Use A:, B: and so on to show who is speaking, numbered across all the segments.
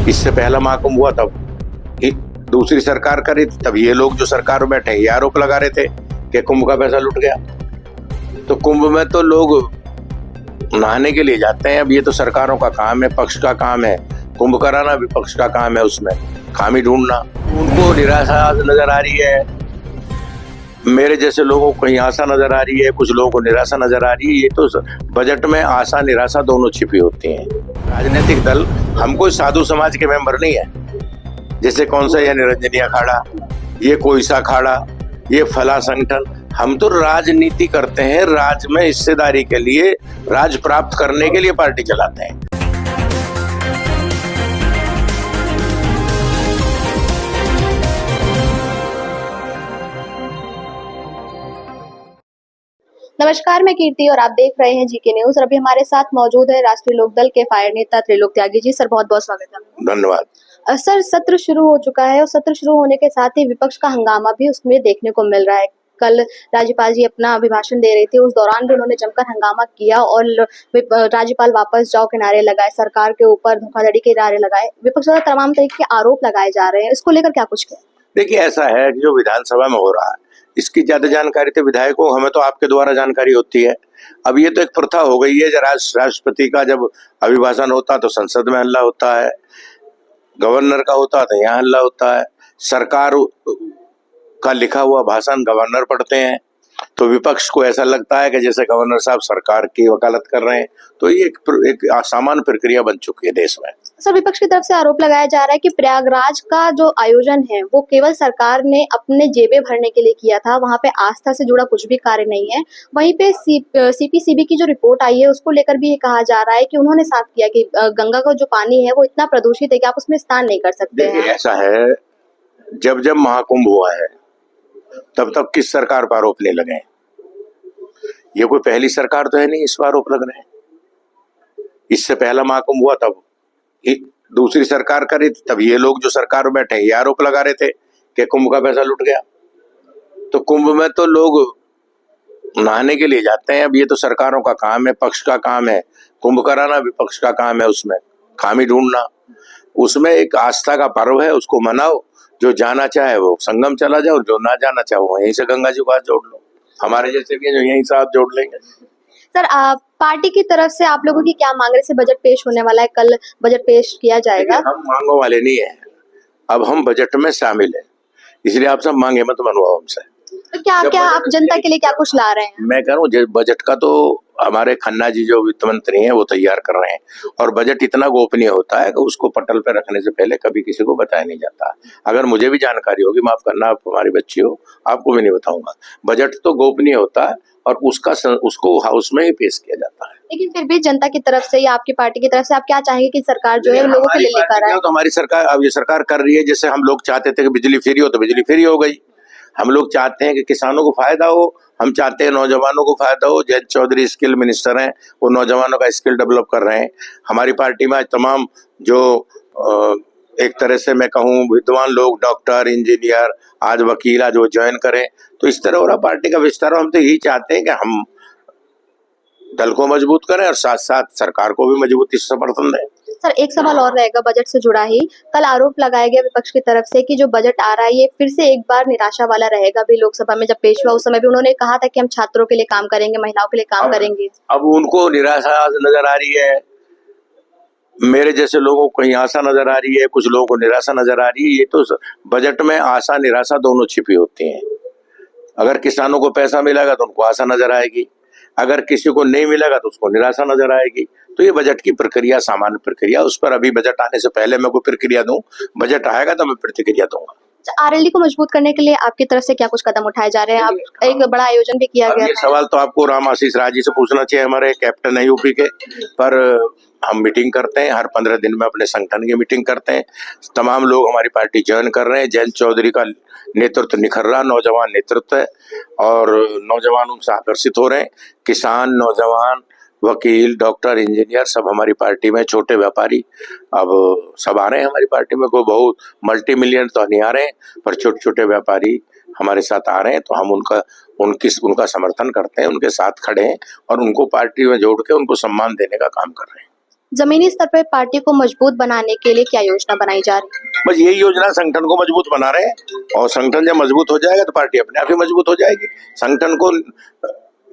A: इससे पहला महाकुंभ हुआ तब दूसरी सरकार करी, तब ये लोग जो सरकार में बैठे ये आरोप लगा रहे थे कि कुंभ का पैसा लुट गया। तो कुंभ में तो लोग नहाने के लिए जाते हैं, अब ये तो सरकारों का काम है, पक्ष का काम है। कुंभ कराना विपक्ष का काम है, उसमें खामी ढूंढना। उनको निराशा नजर आ रही है, मेरे जैसे लोगों को कहीं आशा नजर आ रही है, कुछ लोगों को निराशा नजर आ रही है। ये तो बजट में आशा निराशा दोनों छिपी होती हैं। राजनीतिक दल हम कोई साधु समाज के मेंबर नहीं है, जैसे कौन सा ये निरंजनी अखाड़ा, ये कोई सा अखाड़ा, ये फला संगठन। हम तो राजनीति करते हैं, राज में हिस्सेदारी के लिए, राज प्राप्त करने के लिए पार्टी चलाते हैं।
B: नमस्कार, मैं कीर्ति और आप देख रहे हैं जीके न्यूज। अभी हमारे साथ मौजूद है राष्ट्रीय लोकदल के फायर नेता त्रिलोक त्यागी जी। सर, बहुत बहुत स्वागत है।
A: धन्यवाद।
B: सर, सत्र शुरू हो चुका है और सत्र शुरू होने के साथ ही विपक्ष का हंगामा भी उसमें देखने को मिल रहा है। कल राज्यपाल जी अपना अभिभाषण दे रहे थे, उस दौरान भी उन्होंने जमकर हंगामा किया और राज्यपाल वापस जाओ के नारे लगाए, सरकार के ऊपर धोखाधड़ी के नारे लगाए। विपक्ष द्वारा तमाम तरीके के आरोप लगाए जा रहे हैं, इसको लेकर क्या कुछ कहें?
A: देखिए, ऐसा है कि जो विधानसभा में हो रहा है इसकी ज्यादा जानकारी तो विधायकों, हमें तो आपके द्वारा जानकारी होती है। अब ये तो एक प्रथा हो गई है, राष्ट्रपति का जब अभिभाषण होता तो संसद में हल्ला होता है, गवर्नर का होता तो यहाँ हल्ला होता है, सरकार का लिखा हुआ भाषण गवर्नर पढ़ते हैं, तो विपक्ष को ऐसा लगता है कि जैसे गवर्नर साहब सरकार की वकालत कर रहे हैं। तो ये एक सामान्य प्रक्रिया बन चुकी है देश में।
B: सर, विपक्ष की तरफ से आरोप लगाया जा रहा है कि प्रयागराज का जो आयोजन है वो केवल सरकार ने अपने जेबें भरने के लिए किया था, वहां पे आस्था से जुड़ा कुछ भी कार्य नहीं है। वहीं पे सीपीसीबी की जो रिपोर्ट आई है उसको लेकर भी ये कहा जा रहा है कि उन्होंने साफ किया कि गंगा का जो पानी है वो इतना प्रदूषित है कि आप उसमें स्नान नहीं कर सकते हैं।
A: ऐसा है, जब जब महाकुंभ हुआ है तब तब किस सरकार पर आरोप नहीं लगे? ये कोई पहली सरकार तो है नहीं इस पर आरोप लग रहे हैं। इससे पहला महाकुंभ हुआ तब दूसरी सरकार करी, तब ये लोग जो सरकार में बैठे ये आरोप लगा रहे थे कि कुंभ का पैसा लुट गया। तो कुंभ में तो लोग नहाने के लिए जाते हैं, अब ये तो सरकारों का काम है, पक्ष का काम है। कुंभ कराना विपक्ष का काम है, उसमें खामी ढूंढना। उसमें एक आस्था का पर्व है, उसको मनाओ। जो जाना चाहे वो संगम चला जाओ, जो ना जाना चाहे वो यहीं से गंगा जी को हाथ जोड़ लो। हमारे जैसे भी जो यहीं से हाथ जोड़ लेंगे।
B: सर, पार्टी की तरफ से आप लोगों की क्या मांग रहे? बजट पेश होने वाला है, कल बजट पेश किया जाएगा।
A: हम मांगों वाले नहीं है, अब हम बजट में शामिल है, इसलिए आप सब मांगे मत मनवाओ हमसे।
B: तो क्या आप जनता के लिए क्या कुछ ला रहे हैं?
A: मैं कह रहा हूँ बजट का तो हमारे खन्ना जी जो वित्त मंत्री हैं वो तैयार कर रहे हैं, और बजट इतना गोपनीय होता है कि उसको पटल पे रखने से पहले कभी किसी को बताया नहीं जाता। अगर मुझे भी जानकारी होगी, माफ करना, आप हमारी बच्ची हो, आपको भी नहीं बताऊंगा। बजट तो गोपनीय होता है और उसको हाउस में ही पेश किया जाता है।
B: लेकिन फिर भी जनता की तरफ से या आपकी पार्टी की तरफ से आप क्या चाहेंगे कि सरकार जो है लोगों के लिए लेकर आए?
A: तो हमारी सरकार, अब ये सरकार कर रही है, जैसे हम लोग चाहते थे कि बिजली फ्री हो तो बिजली फ्री हो गई। हम लोग चाहते हैं कि किसानों को फायदा हो, हम चाहते हैं नौजवानों को फायदा हो। जयंत चौधरी स्किल मिनिस्टर हैं, वो नौजवानों का स्किल डेवलप कर रहे हैं। हमारी पार्टी में आज तमाम जो एक तरह से मैं कहूँ विद्वान लोग, डॉक्टर, इंजीनियर, आज वकील, आज वो ज्वाइन करें, तो इस तरह हो रहा पार्टी का विस्तार। हम तो यही चाहते हैं कि हम दल को मजबूत करें और साथ साथ सरकार को भी मजबूती से समर्थन दें।
B: सर, एक सवाल और रहेगा बजट से जुड़ा ही। कल आरोप लगाया गया विपक्ष की तरफ से कि जो बजट आ रहा है ये फिर से एक बार निराशा वाला रहेगा। भी लोकसभा में जब पेश हुआ उस समय भी उन्होंने कहा था कि हम छात्रों के लिए काम करेंगे, महिलाओं के लिए काम करेंगे।
A: अब उनको निराशा नजर आ रही है, मेरे जैसे लोगों को कहीं आशा नजर आ रही है, कुछ लोगों को निराशा नजर आ रही है। ये तो बजट में आशा निराशा दोनों छिपी होती हैं। अगर किसानों को पैसा मिलेगा तो उनको आशा नजर आएगी, अगर किसी को नहीं मिलेगा तो उसको निराशा नजर आएगी। तो ये बजट की प्रक्रिया सामान्य प्रक्रिया, उस पर अभी बजट आने से पहले मैं कोई प्रक्रिया दूं, बजट आएगा तो मैं प्रतिक्रिया दूंगा।
B: आरएलडी को मजबूत करने के लिए आपकी तरफ से क्या कुछ कदम उठाए जा रहे हैं? आप एक बड़ा आयोजन भी किया गया।
A: ये सवाल तो आपको राम आशीष राज जी से पूछना चाहिए, हमारे कैप्टन है यूपी के। पर हम मीटिंग करते हैं, हर 15 दिन में अपने संगठन की मीटिंग करते हैं। तमाम लोग हमारी पार्टी ज्वाइन कर रहे हैं। जयंत चौधरी का नेतृत्व निखर रहा, नौजवान नेतृत्व है और नौजवानों से आकर्षित हो रहे हैं। किसान, नौजवान, वकील, डॉक्टर, इंजीनियर सब हमारी पार्टी में, छोटे व्यापारी अब सब आ रहे हैं हमारी पार्टी में। कोई बहुत मल्टी मिलियन तो नहीं आ रहे हैं, पर छोटे छोटे व्यापारी हमारे साथ आ रहे हैं। तो हम उनका समर्थन करते हैं, उनके साथ खड़े हैं और उनको पार्टी में जोड़ के उनको सम्मान देने का काम कर रहे हैं।
B: जमीनी स्तर पर पार्टी को मजबूत बनाने के लिए क्या योजना बनाई जा रही है?
A: बस यही योजना, संगठन को मजबूत बना रहे हैं, और संगठन जब मजबूत हो जाएगा तो पार्टी अपने आप ही मजबूत हो जाएगी। संगठन को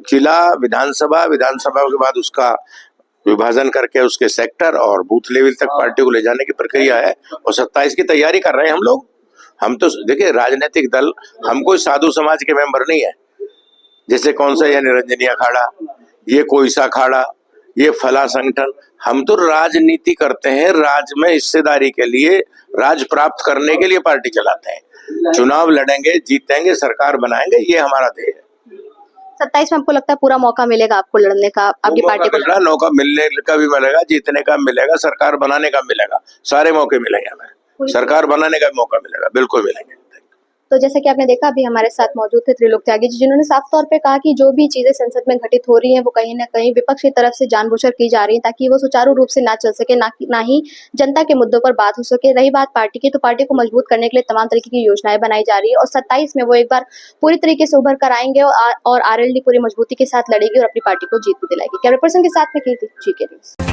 A: जिला, विधानसभा, विधानसभा के बाद उसका विभाजन करके उसके सेक्टर और बूथ लेवल तक पार्टी को ले जाने की प्रक्रिया है, और 27 की तैयारी कर रहे हैं हम लोग। हम तो देखिए, राजनीतिक दल, हम कोई साधु समाज के मेंबर नहीं है, जैसे कौन सा ये निरंजनी अखाड़ा, ये कोई सा अखाड़ा, ये फला संगठन। हम तो राजनीति करते हैं, राज में हिस्सेदारी के लिए, राज प्राप्त करने के लिए पार्टी चलाते हैं। चुनाव लड़ेंगे, जीतेंगे, सरकार बनाएंगे, ये हमारा ध्येय है।
B: 27 में आपको लगता है पूरा मौका मिलेगा आपको लड़ने का, आपकी पार्टी को?
A: मौका मिलने का भी मिलेगा, जीतने का मिलेगा, सरकार बनाने का मिलेगा, सारे मौके मिलेंगे हमें। सरकार बनाने का भी मौका मिलेगा, बिल्कुल मिलेंगे।
B: तो जैसे कि आपने देखा, अभी हमारे साथ मौजूद थे त्रिलोक त्यागी जी, जिन्होंने साफ तौर पे कहा कि जो भी चीजें संसद में घटित हो रही हैं वो कहीं ना कहीं विपक्ष की तरफ से जानबूझकर की जा रही है, ताकि वो सुचारू रूप से ना चल सके, ना ही जनता के मुद्दों पर बात हो सके। रही बात पार्टी की, तो पार्टी को मजबूत करने के लिए तमाम तरीके की योजनाएं बनाई जा रही है, और 27 में वो एक बार पूरी तरीके से उभर कर आएंगे और RLD पूरी मजबूती के साथ लड़ेगी और अपनी पार्टी को जीत भी दिलाएगी। कैमरा पर्सन के साथ में कीर्ति, GK न्यूज़।